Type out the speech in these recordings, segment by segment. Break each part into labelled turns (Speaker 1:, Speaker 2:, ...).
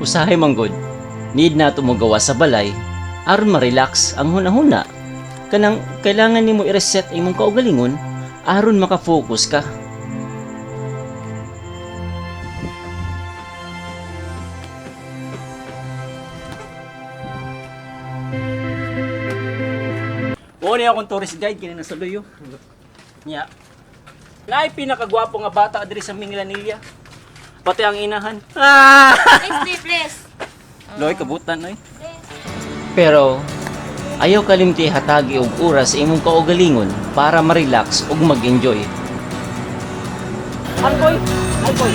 Speaker 1: Usahay manggod, need na tumagawa sa balay aron ma-relax ang hunahuna. Kanang kailangan nimo i-reset imong kaugalingon aron maka-focus ka. Oo niya akong tourist guide kini nasa Luyo. Nya. Naay pinakagwapo nga bata diri sa Minglanilla. Pati ang inahan. Ah!
Speaker 2: Please.
Speaker 1: Loy kabutan oy. Pero ayaw kalimti hatagi og oras sa imong kaugalingon para ma-relax ug mag-enjoy. Alboy, alboy.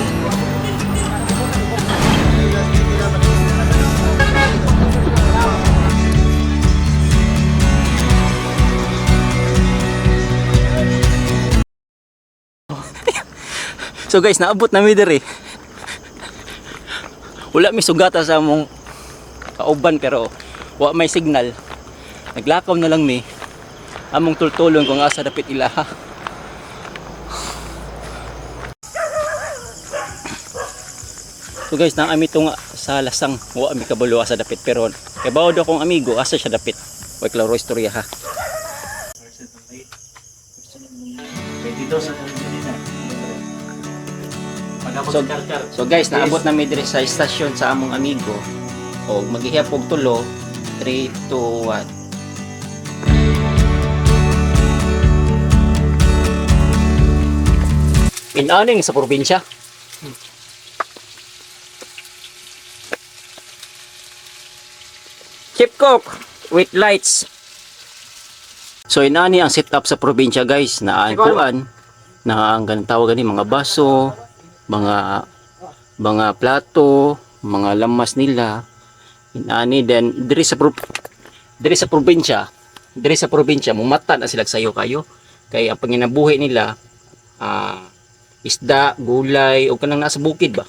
Speaker 1: So guys, naabot na mi diri. Wala mi sugata sa among kauban pero wa may signal. Naglakaw na lang mi. Among tultulon kung asa dapit ilaha. So guys, nang ami tunga sa lasang wa mi kabalo asa dapit pero kay bawod akong amigo asa siya dapit. Way klaro istorya ha. So guys, naabot na mi diri sa istasyon sa among amigo. O maghihap og tulo, 3, 2, 1. Inaning sa probinsya. Chipcock with lights. So inani ang setup sa probinsya guys, na ang kuan, na ang tawag gani mga baso, mga plato, mga lamas nila. Inani then diri sa probinsya mumata na sila sayo kayo kay ang panginabuhi nila isda, gulay o kanang nasa bukid ba.